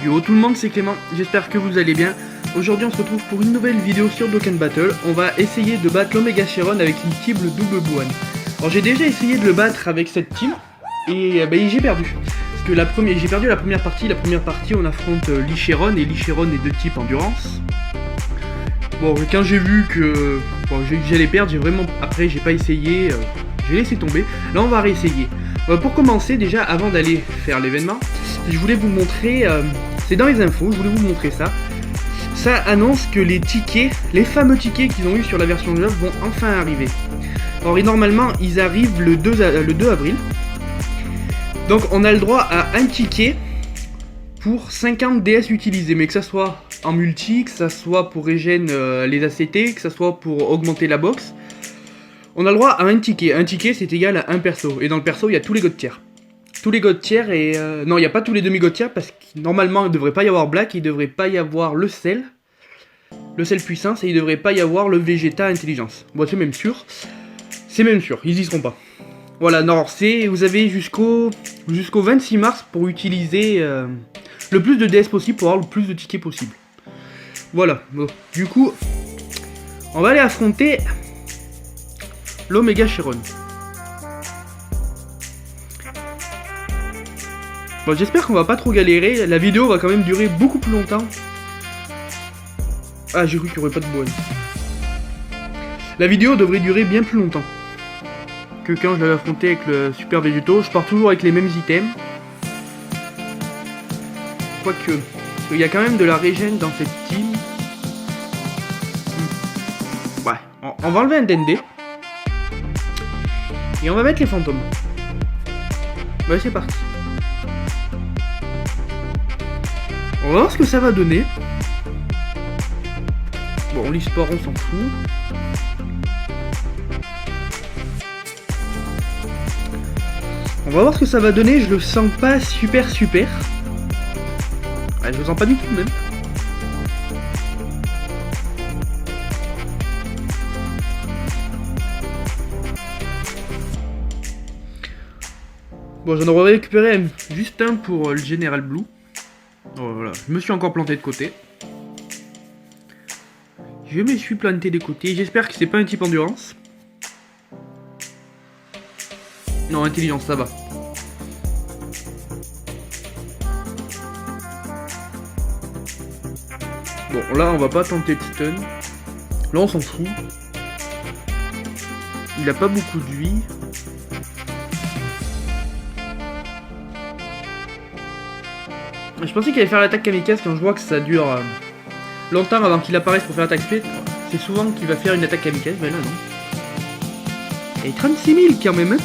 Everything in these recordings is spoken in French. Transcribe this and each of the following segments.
Yo tout le monde, c'est Clément, j'espère que vous allez bien. Aujourd'hui on se retrouve pour une nouvelle vidéo sur Dokkan Battle. On va essayer de battre l'Omega Shenron avec une team le double Buan. Alors j'ai déjà essayé de le battre avec cette team et j'ai perdu. Parce que j'ai perdu la première partie. La première partie on affronte Lee Shenron et Lee Shenron est de type endurance. Bon, quand j'ai vu que j'allais perdre, après j'ai pas essayé, j'ai laissé tomber. Là on va réessayer. Pour commencer, déjà avant d'aller faire l'événement, je voulais vous montrer, c'est dans les infos, je voulais vous montrer ça. Ça annonce que les tickets, les fameux tickets qu'ils ont eu sur la version 9 vont enfin arriver. Alors normalement ils arrivent le 2 avril. Donc on a le droit à un ticket pour 50 DS utilisés, mais que ça soit en multi, que ça soit pour régène les ACT, que ça soit pour augmenter la box. On a le droit à un ticket. Un ticket c'est égal à un perso. Et dans le perso il y a tous les god tiers. Tous les god tiers et... non, il n'y a pas tous les demi-god tiers parce que normalement il ne devrait pas y avoir Black, il ne devrait pas y avoir le sel puissance et il ne devrait pas y avoir le Vegeta intelligence. Bon, c'est même sûr. C'est même sûr, ils y seront pas. Voilà, non, vous avez jusqu'au 26 mars pour utiliser le plus de DS possible pour avoir le plus de tickets possible. Voilà, bon. Du coup, on va aller affronter l'Omega Shenron. Bon, j'espère qu'on va pas trop galérer, la vidéo va quand même durer beaucoup plus longtemps. Ah, j'ai cru qu'il n'y aurait pas de Buan. La vidéo devrait durer bien plus longtemps que quand je l'avais affronté avec le Super Végéto. Je pars toujours avec les mêmes items. Quoique, il y a quand même de la régène dans cette team. Ouais, on va enlever un Dende. Et on va mettre les fantômes. Ouais, c'est parti. On va voir ce que ça va donner. Bon, l'e-sport, on s'en fout. On va voir ce que ça va donner. Je le sens pas super. Ouais, je le sens pas du tout même. Bon, j'en aurais récupéré juste un pour le Général Blue. Oh, voilà, je me suis encore planté de côté. Je me suis planté de côté. J'espère que c'est pas un type endurance. Non, intelligence, ça va. Bon, là, on va pas tenter de stun. Là, on s'en fout. Il a pas beaucoup de vie. Je pensais qu'il allait faire l'attaque kamikaze quand je vois que ça dure longtemps avant qu'il apparaisse pour faire l'attaque speed. C'est souvent qu'il va faire une attaque kamikaze, mais là non. Et 36 000 quand même.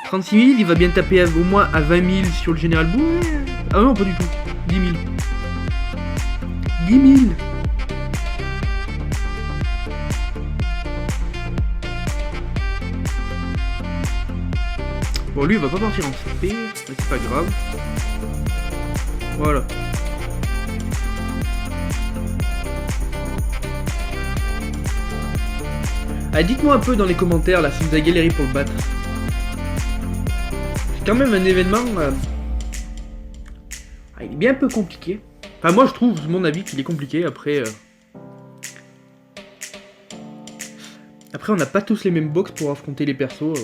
36 000, il va bien taper au moins à 20 000 sur le Général Blue. Ah non, pas du tout. 10 000. 10 000. Bon, lui, il va pas partir en spé, mais c'est pas grave. Voilà. Ah, dites-moi un peu dans les commentaires, là, si vous avez galéré pour le battre. C'est quand même un événement... Ah, il est bien un peu compliqué. Enfin, moi, je trouve, de mon avis, qu'il est compliqué. Après, on n'a pas tous les mêmes box pour affronter les persos.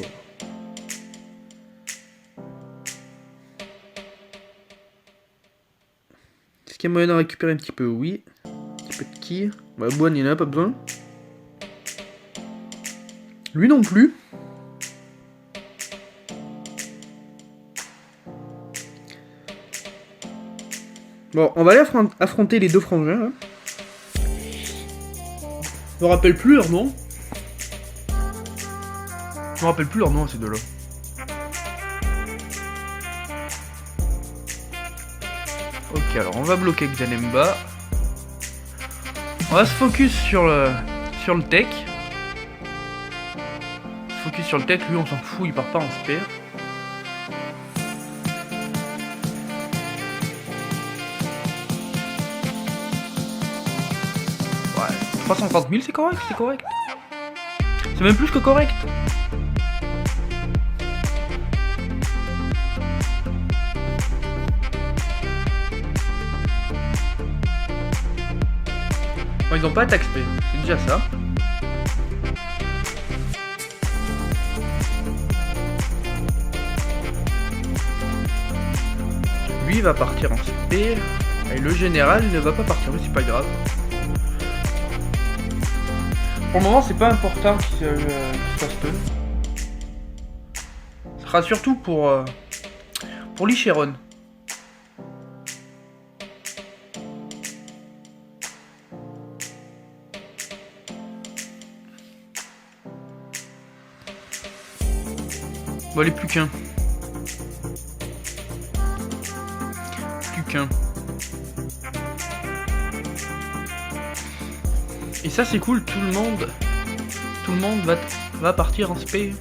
Est-ce qu'il y a moyen d'en récupérer un petit peu? Oui. Un petit peu de ki. Bah, Buan, il en a pas besoin. Lui non plus. Bon, on va aller affronter les deux frangins. Hein. Je me rappelle plus leur nom. Je me rappelle plus leur nom, ces deux-là. Ok, alors on va bloquer Xanemba. On va se focus sur le tech. Focus sur le tech, lui on s'en fout, il part pas en spare. Ouais, 330 000 c'est correct. C'est même plus que correct. ils ont pas attaque spé, c'est déjà ça. Lui va partir en spé. Et le général ne va pas partir, mais c'est pas grave. Pour le moment, c'est pas important qu'il soit stun. Ce sera surtout pour Licheron. Bon, allez, plus qu'un. Plus qu'un. Et ça c'est cool, tout le monde va partir en spé.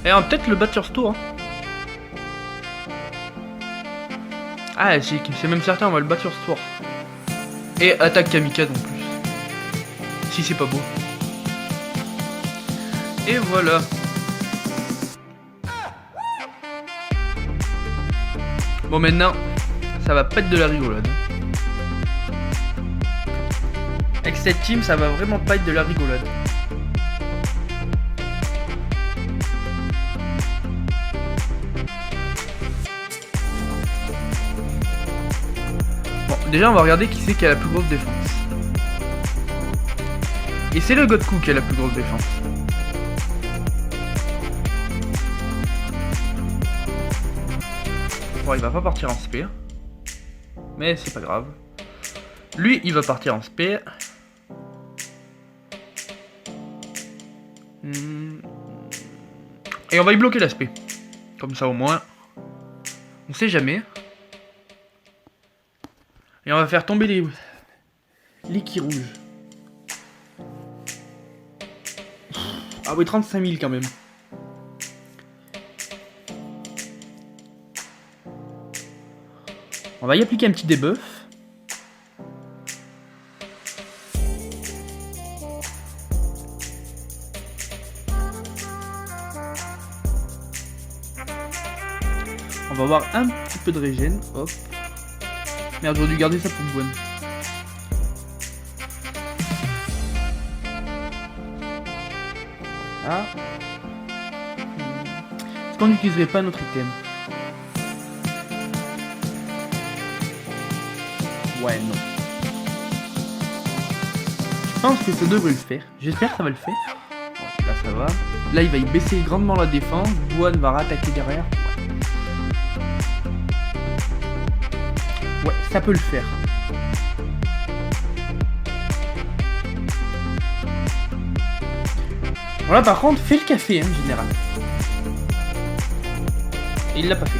Et on va peut-être le battre sur ce tour. Hein. Ah, c'est même certain, on va le battre sur ce tour. Et attaque kamikaze en plus. Si c'est pas beau. Et voilà. Bon, maintenant, ça va pas être de la rigolade. Avec cette team, ça va vraiment pas être de la rigolade. Bon, déjà, on va regarder qui c'est qui a la plus grosse défense. Et c'est le Godku qui a la plus grosse défense. Bon, il va pas partir en spé. Mais c'est pas grave. Lui, il va partir en spé. Et on va y bloquer l'aspect. Comme ça au moins. On sait jamais. Et on va faire tomber les qui rouges. Ah oui, 35 000 quand même. On va y appliquer un petit debuff. On va avoir un petit peu de régène. Hop. Merde, j'aurais dû garder ça pour Gwen. Ah. Est-ce qu'on n'utiliserait pas notre item? Ouais, non. Je pense que ça devrait le faire. J'espère que ça va le faire. Bon, là, ça va. Là, il va y baisser grandement la défense. Gwen va rattaquer derrière. Ouais, ça peut le faire. Voilà, par contre, fais le café, hein, général. Et il l'a pas fait.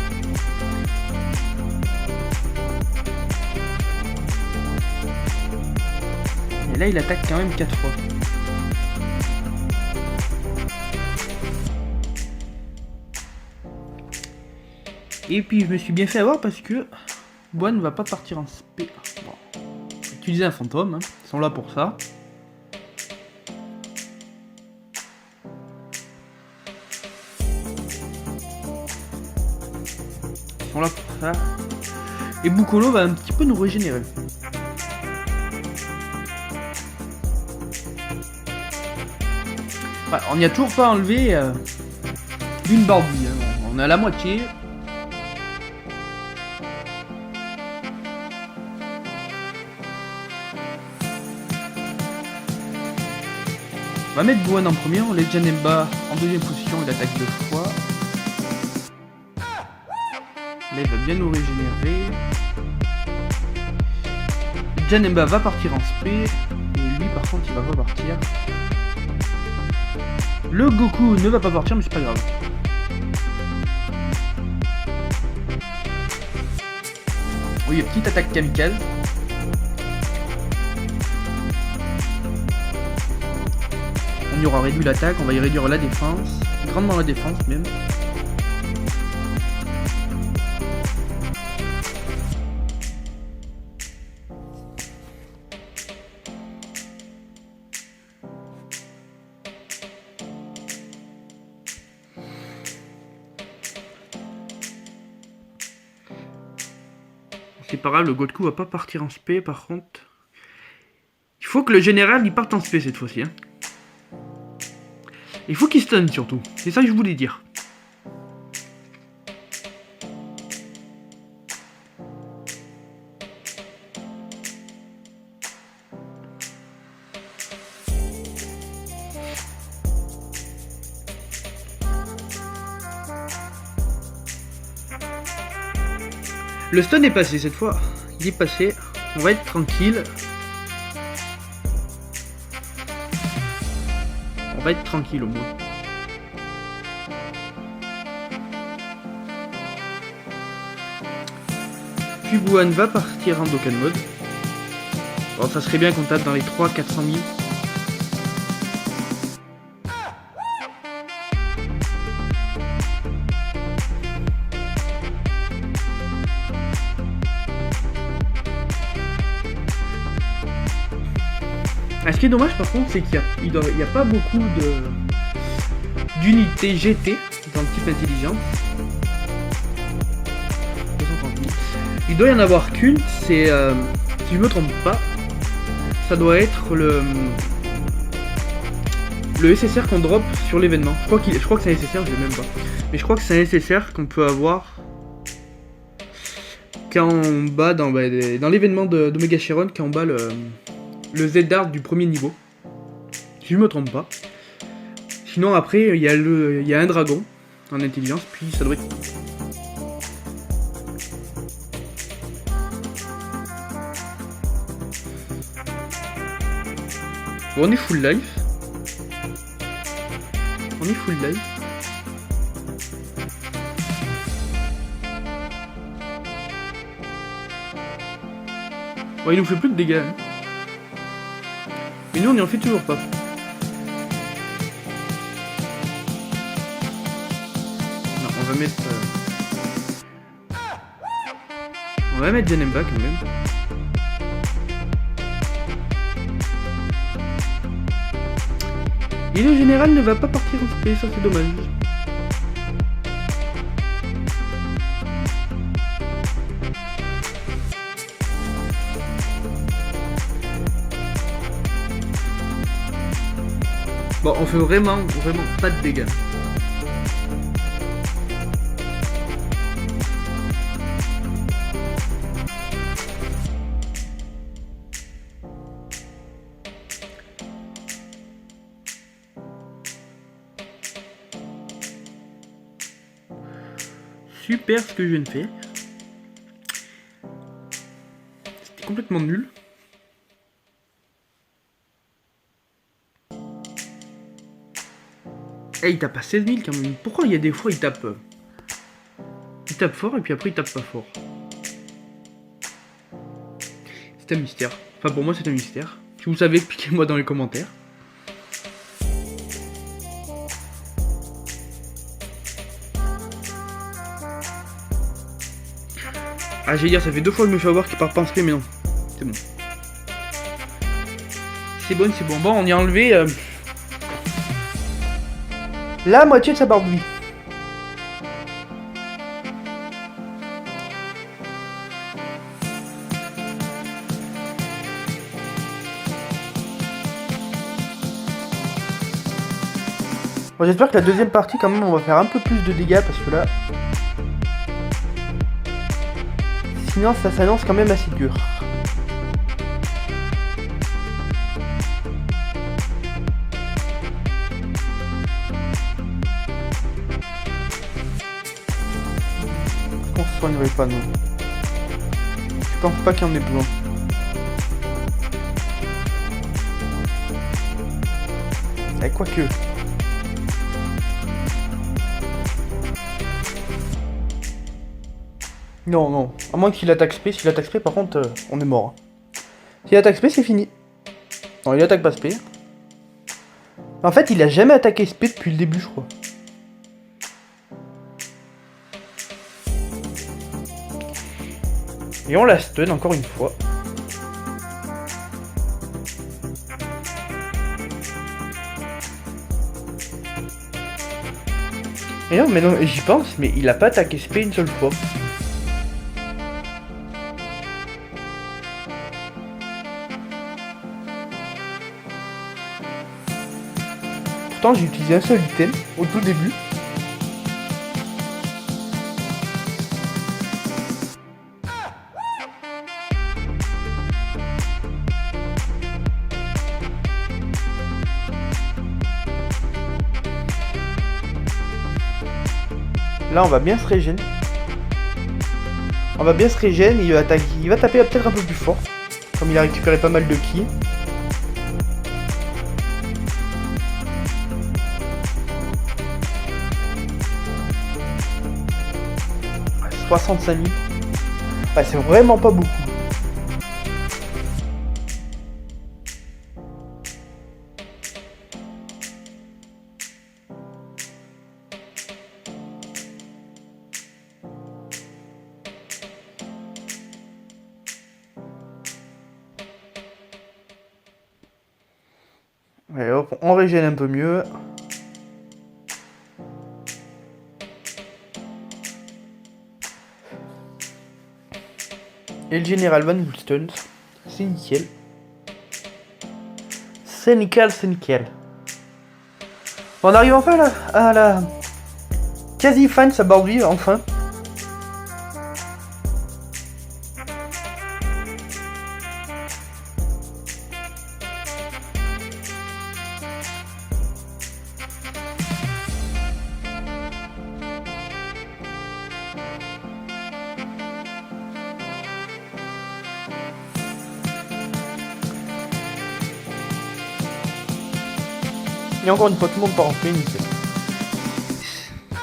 Et là, il attaque quand même 4 fois. Et puis, je me suis bien fait avoir parce que Bois ne va pas partir en spé. Bon. Utiliser un fantôme, hein. Ils sont là pour ça. Ils sont là pour ça. Et Bukolo va un petit peu nous régénérer. Ouais, on n'y a toujours pas enlevé d'une barbie. Hein. On est à la moitié. On va mettre Gohan en premier, on laisse Janemba en deuxième position, il attaque 2 fois. Là il va bien nous régénérer. Janemba va partir en spé, et lui par contre il va pas partir. Le Goku ne va pas partir mais c'est pas grave. Oui, petite attaque kamikaze. On y aura réduit l'attaque, on va y réduire la défense, grandement la défense même. C'est pas grave, le Goku va pas partir en spé par contre. faut que le général il parte en spé cette fois-ci. Hein. Il faut qu'il stun surtout. C'est ça que je voulais dire. Le stun est passé cette fois. Il est passé. On va être tranquille. On va être tranquille au moins. Puis Buan va partir en Dokkan mode. Bon, ça serait bien qu'on tape dans les 300-400 000. Ce qui est dommage par contre, c'est qu'il n'y a pas beaucoup d'unités GT dans le type intelligent. 230 000. Il doit y en avoir qu'une, c'est, si je me trompe pas, ça doit être le SSR qu'on drop sur l'événement. Je crois que c'est un SSR, je sais même pas. Mais je crois que c'est un SSR qu'on peut avoir quand on bat dans l'événement d'Omega Shenron, quand on bat le Z-Dart du premier niveau, si je me trompe pas. Sinon après il y a un dragon en intelligence, puis ça doit être... Bon, on est full life. On est full life. Bon, il nous fait plus de dégâts. Hein. Mais nous on y en fait toujours pas. Non, on va mettre... On va mettre Janemba quand même. Et le général ne va pas partir en spé, ça c'est dommage. Bon, on fait vraiment pas de dégâts. Super ce que je viens de faire. C'était complètement nul. Eh, il tape à 16 000 quand même. Pourquoi il y a des fois il tape fort et puis après il tape pas fort? C'est un mystère. Enfin pour moi c'est un mystère. Si vous savez, expliquez-moi dans les commentaires. Ah j'allais dire ça fait 2 fois que je me fais avoir qu'il part pas en spé, mais non. C'est bon. C'est bon, c'est bon. Bon, on y a enlevé la moitié de sa barre de vie. Bon, j'espère que la deuxième partie quand même on va faire un peu plus de dégâts parce que là... Sinon ça s'annonce quand même assez dur. On se soignerait pas nous. Je pense pas qu'il y en ait besoin. Eh, quoique. Non, non. À moins qu'il attaque spé. S'il attaque spé, par contre, on est mort. S'il attaque spé, c'est fini. Non, il attaque pas spé. En fait, il a jamais attaqué spé depuis le début, je crois. Et on la stun encore une fois. Et non, mais non, j'y pense, mais il a pas attaqué spé une seule fois. pourtant j'ai utilisé un seul item au tout début. Là on va bien se régénérer. On va bien se régénérer et il va taper peut-être un peu plus fort. Comme il a récupéré pas mal de ki. 65 000. Ouais, c'est vraiment pas beaucoup. Allez hop, on régène un peu mieux. Et le général Van Woolston, c'est nickel. C'est nickel, c'est nickel. Bon, on arrive enfin là, à la quasi fin de sa bordure, enfin. Et encore une fois, tout le monde part en paix, nickel.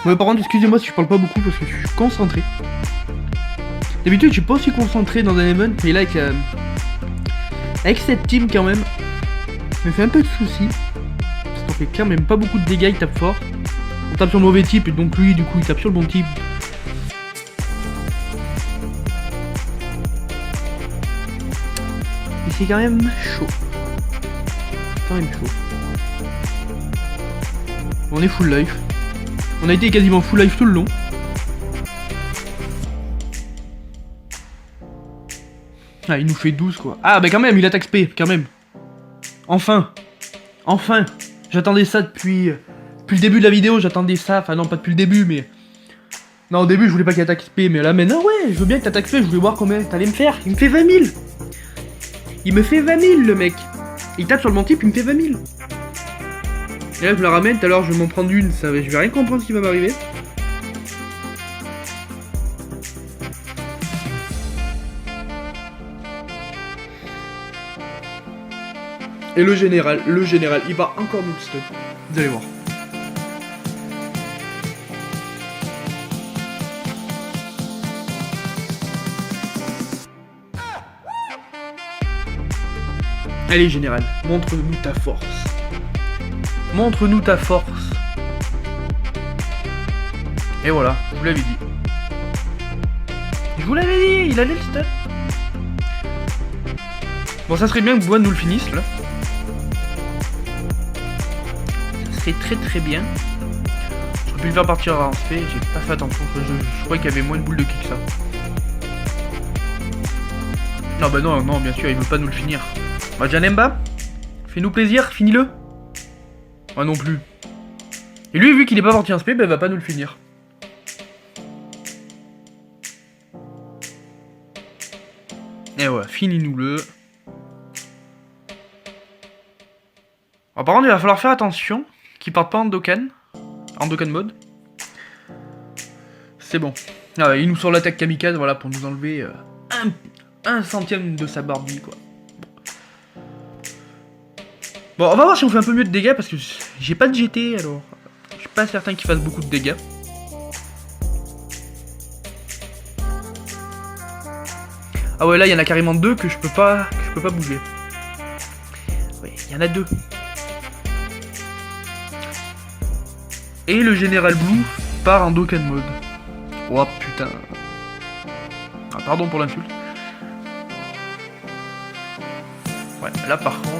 Ouais, par contre, excusez-moi si je parle pas beaucoup parce que je suis concentré. D'habitude, je suis pas aussi concentré dans un event, mais là, avec cette team, quand même, ça me fait un peu de soucis. Parce qu'on fait quand même pas beaucoup de dégâts, il tape fort. On tape sur le mauvais type, et donc lui, du coup, il tape sur le bon type. Et c'est quand même chaud. C'est quand même chaud. On est full life. On a été quasiment full life tout le long. Ah, il nous fait 12 quoi. Ah, bah quand même, il attaque SP, quand même. Enfin. Enfin. J'attendais ça depuis le début de la vidéo, j'attendais ça. Enfin non, pas depuis le début, mais... Non, au début, je voulais pas qu'il attaque SP, mais là, maintenant, ouais, je veux bien que t'attaques SP, je voulais voir combien t'allais me faire. Il me fait 20 000. Il me fait 20 000, le mec. Il tape sur le bon type, il me fait 20 000. Et là je la ramène, tout à l'heure je vais m'en prendre une, je vais rien comprendre ce qui va m'arriver. Et le général, il va encore nous stun. Vous allez voir. Allez général, montre-nous ta force. Montre-nous ta force. Et voilà, je vous l'avais dit. Je vous l'avais dit, il allait le stun. Bon, ça serait bien que Boine nous le finisse là. Ça serait très très bien. J'aurais pu le faire partir en SP, j'ai pas fait attention. Je croyais qu'il y avait moins de boules de kick que ça. Non bah non, non, bien sûr, il veut pas nous le finir. Bah Janemba, fais-nous plaisir, finis-le. Ah non plus. Et lui, vu qu'il est pas parti en SP, bah, il va pas nous le finir. Et voilà, finis-nous-le. Alors, par contre, il va falloir faire attention qu'il parte pas en Dokkan mode. C'est bon. Ah, il nous sort l'attaque kamikaze, voilà, pour nous enlever un centième de sa Barbie, quoi. Bon, on va voir si on fait un peu mieux de dégâts parce que j'ai pas de GT, alors je suis pas certain qu'il fasse beaucoup de dégâts. Ah ouais, là il y en a carrément deux que je peux pas bouger. Ouais, il y en a deux. Et le général Blue part en Dokkan mode. Oh putain. Ah, pardon pour l'insulte. Ouais, là par contre...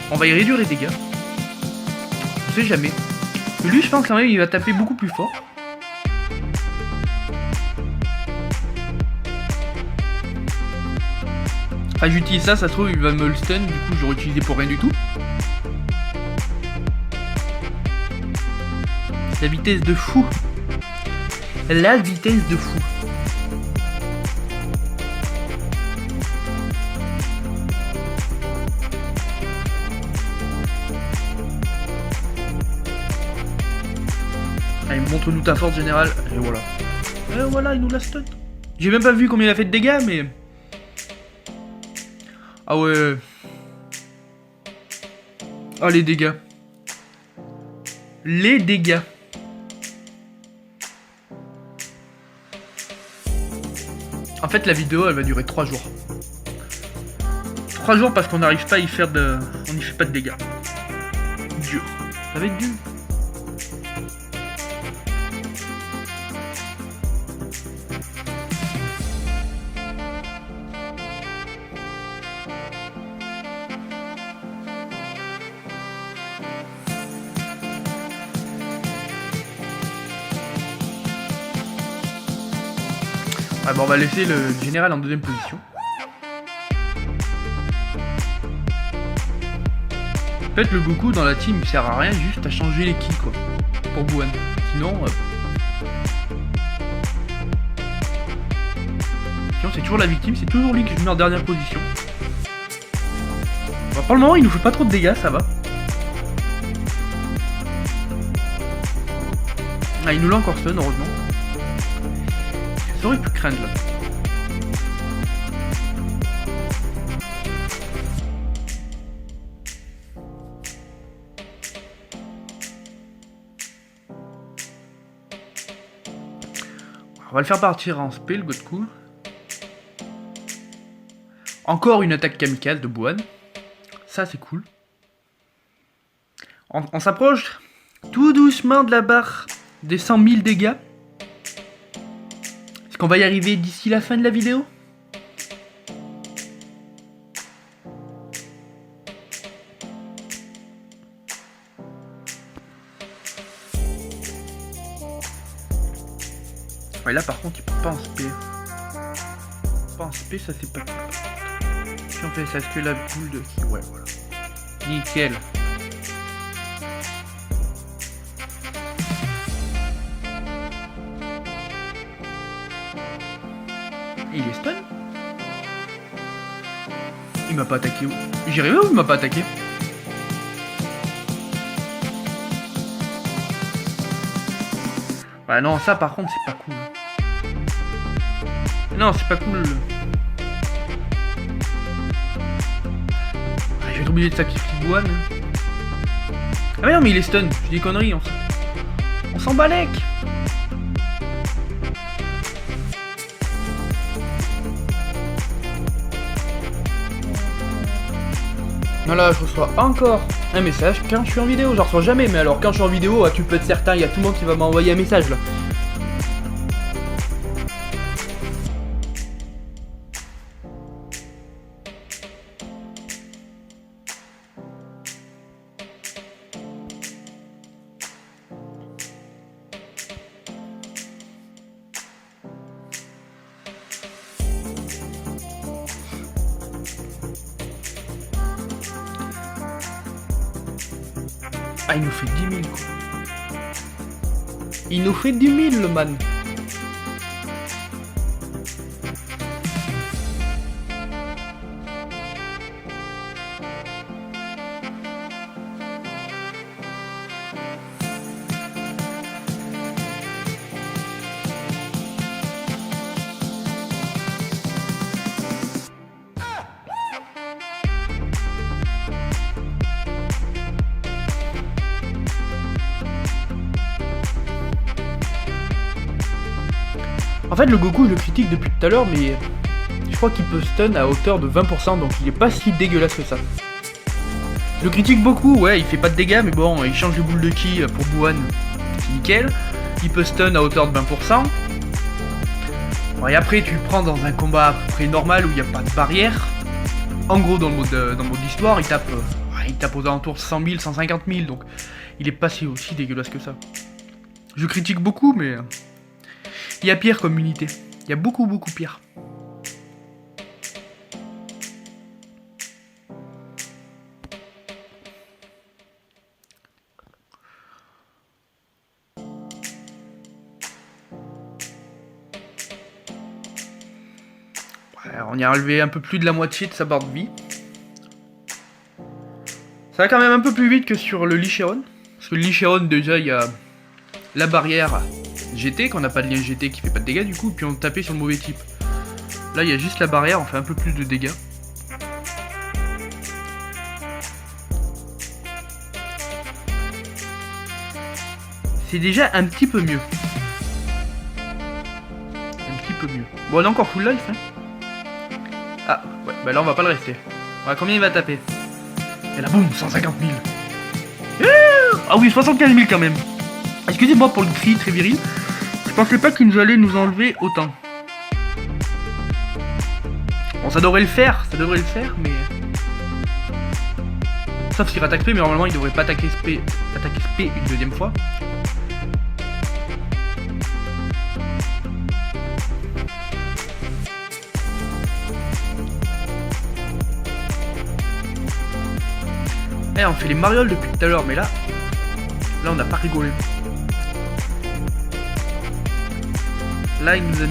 On va y réduire les dégâts. On sait jamais. Mais lui, je pense quand même, il va taper beaucoup plus fort. Enfin, j'utilise ça, ça se trouve, il va me le stun. Du coup, j'aurais utilisé pour rien du tout. La vitesse de fou. La vitesse de fou. Allez, montre-nous ta force générale. Et voilà. Et voilà, il nous la stun. J'ai même pas vu combien il a fait de dégâts, mais... Ah ouais. Ah, les dégâts. Les dégâts. En fait, la vidéo, elle va durer 3 jours. 3 jours parce qu'on n'arrive pas à y faire de... On n'y fait pas de dégâts. Dur. Ça va être dur. Ah bon, on va laisser le général en deuxième position. En fait, le Goku dans la team il sert à rien, juste à changer les ki quoi. Pour Buan. Sinon c'est toujours la victime, c'est toujours lui que je mets en dernière position. Bon, pour le moment, il nous fait pas trop de dégâts, ça va. Ah, il nous l'a encore stun, heureusement. Ça aurait pu craindre là. On va le faire partir en spé, le Goku. Encore une attaque kamikaze de Buan. Ça, c'est cool. On s'approche tout doucement de la barre des 100 000 dégâts. Est-ce qu'on va y arriver d'ici la fin de la vidéo? Ouais, là par contre il peut pas en spé. Pas en spé, ça c'est pas cool. Si on fait ça, est-ce que la boule de... Ouais, voilà. Nickel. Et il est stun. Il m'a pas attaqué où? J'y arrive ou il m'a pas attaqué? Ouais non, ça par contre c'est pas cool. Non, c'est pas cool. Ah, je vais être obligé de sacrifier Buan. Ah mais non, mais il est stun. Je dis des conneries. On s'en balèque. Voilà, je reçois encore un message quand je suis en vidéo. J'en reçois jamais, mais alors quand je suis en vidéo, tu peux être certain, il y a tout le monde qui va m'envoyer un message là. Ah, il nous fait 10 000 quoi. Il nous fait 10 000 le man. En fait, le Goku, je le critique depuis tout à l'heure, mais je crois qu'il peut stun à hauteur de 20%, donc il est pas si dégueulasse que ça. Je le critique beaucoup, ouais, il fait pas de dégâts, mais bon, il change les boules de ki pour Buan, c'est nickel. Il peut stun à hauteur de 20%. Bon, et après, tu le prends dans un combat à peu près normal où il n'y a pas de barrière. En gros, dans le mode d'histoire, il tape aux alentours de 100 000, 150 000, donc il est pas aussi dégueulasse que ça. Je critique beaucoup, mais... il y a pire comme unité. Il y a beaucoup pire. Alors, on y a enlevé un peu plus de la moitié de sa barre de vie. Ça va quand même un peu plus vite que sur le Licheron. Parce que le Licheron, déjà, il y a la barrière GT, qu'on n'a pas de lien GT qui fait pas de dégâts du coup, puis on tapait sur le mauvais type. Là, il y a juste la barrière, on fait un peu plus de dégâts. C'est déjà un petit peu mieux. Un petit peu mieux. Bon, on est encore full life, hein. Ah, ouais, bah là, on va pas le rester. Ouais, combien il va taper? Et là, boum, 150 000. Ah oui, 75 000 quand même. Excusez-moi pour le cri très viril. Je pensais pas qu'il nous allait nous enlever autant. Bon, ça devrait le faire, mais... Sauf s'il attaque SP, mais normalement il devrait pas attaquer SP une deuxième fois. Eh, on fait les marioles depuis tout à l'heure, mais là on n'a pas rigolé. Là, il nous a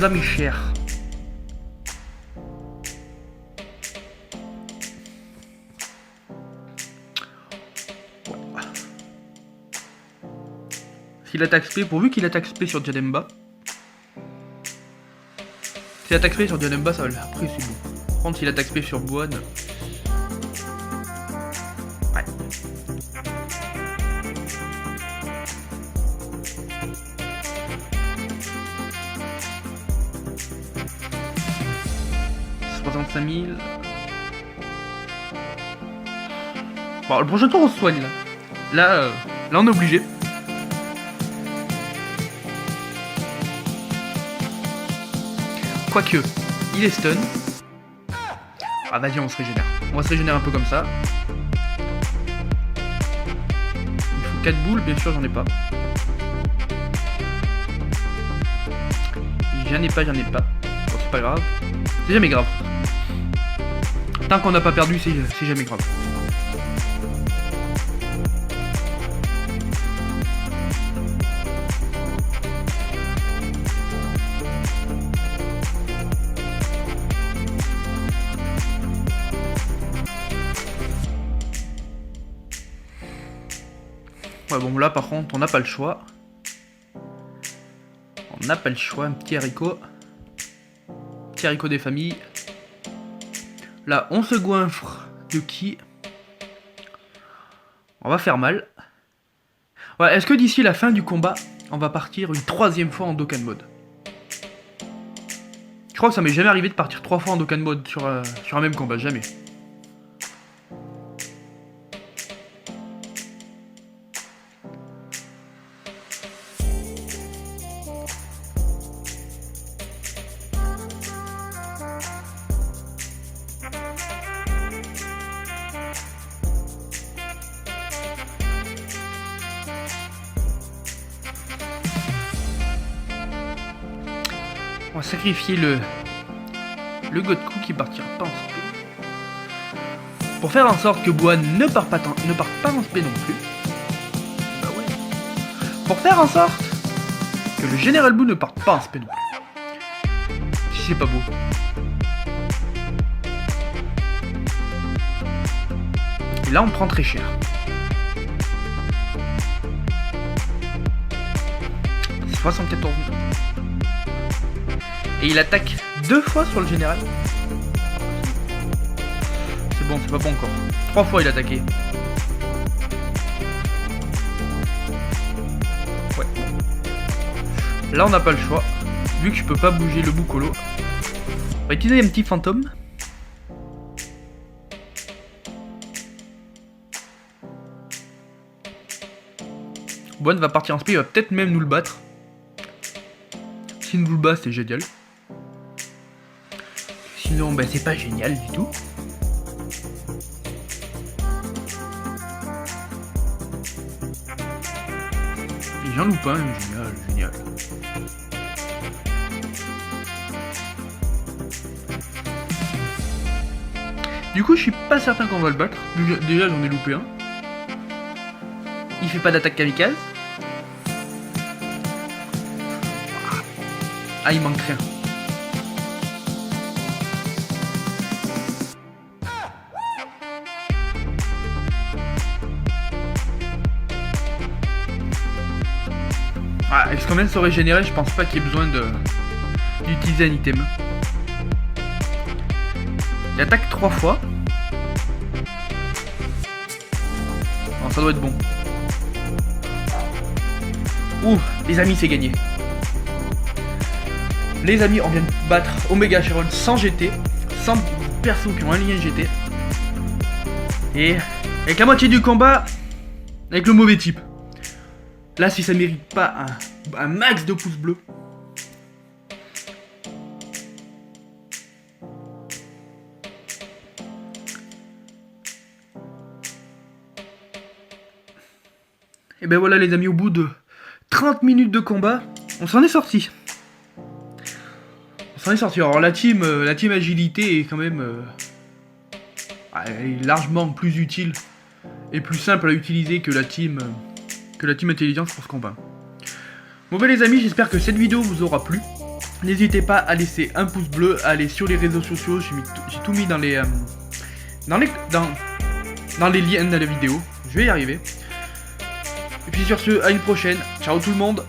mis cher. S'il attaque SP, pourvu qu'il attaque SP sur Janemba. S'il attaque SP sur Janemba, ça va le. Après, c'est bon. Par contre, s'il attaque SP sur Boan. Ouais. Bon, le prochain tour on se soigne là. Là on est obligé. Quoique, il est stun. Ah vas-y, on se régénère. On va se régénérer un peu comme ça. Il faut 4 boules, bien sûr j'en ai pas. J'en ai pas. Bon, c'est pas grave. C'est jamais grave. Tant qu'on n'a pas perdu, c'est jamais grave. Ouais, bon là par contre, on n'a pas le choix. On n'a pas le choix, un petit haricot. Petit haricot des familles. Là, on se goinfre de ki. On va faire mal. Ouais, est-ce que d'ici la fin du combat, on va partir une 3e fois en Dokkan mode? Je crois que ça m'est jamais arrivé de partir 3 fois en Dokkan mode sur un même combat, jamais. On va sacrifier le Godku qui partira pas en SP. Pour faire en sorte que Boan ne parte pas en SP non plus. Bah ouais. Pour faire en sorte que le Général Boo ne parte pas en SP non plus. Si c'est pas beau. Et là on prend très cher. C'est 74 000. Et il attaque 2 fois sur le général. C'est bon, c'est pas bon encore. 3 fois il a attaqué. Ouais. Là on n'a pas le choix. Vu que je peux pas bouger le Boucolo. On va utiliser un petit fantôme. Boan va partir en SP, il va peut-être même nous le battre. S'il nous le bat, c'est génial. Sinon, bah, c'est pas génial du tout. Et Jean Loupin, génial. Du coup, je suis pas certain qu'on va le battre. Déjà, j'en ai loupé un. Il fait pas d'attaque kamikaze. Ah, il manque rien. Ah, est-ce qu'on vient de se régénérer? Je pense pas qu'il y ait besoin d'utiliser un item. Il attaque 3 fois. Bon, ça doit être bon. Ouh, les amis, c'est gagné. Les amis, on vient de battre Omega Shenron sans GT, sans persos qui ont un lien GT. Et avec la moitié du combat, avec le mauvais type. Là, si ça mérite pas un max de pouces bleus. Et ben voilà les amis, au bout de 30 minutes de combat, on s'en est sorti. Alors la team agilité est quand même elle est largement plus utile et plus simple à utiliser que la team intelligence pour ce combat. Bon ben les amis, j'espère que cette vidéo vous aura plu. N'hésitez pas à laisser un pouce bleu, à aller sur les réseaux sociaux, j'ai tout mis dans les liens de la vidéo. Je vais y arriver. Et puis sur ce, à une prochaine. Ciao tout le monde.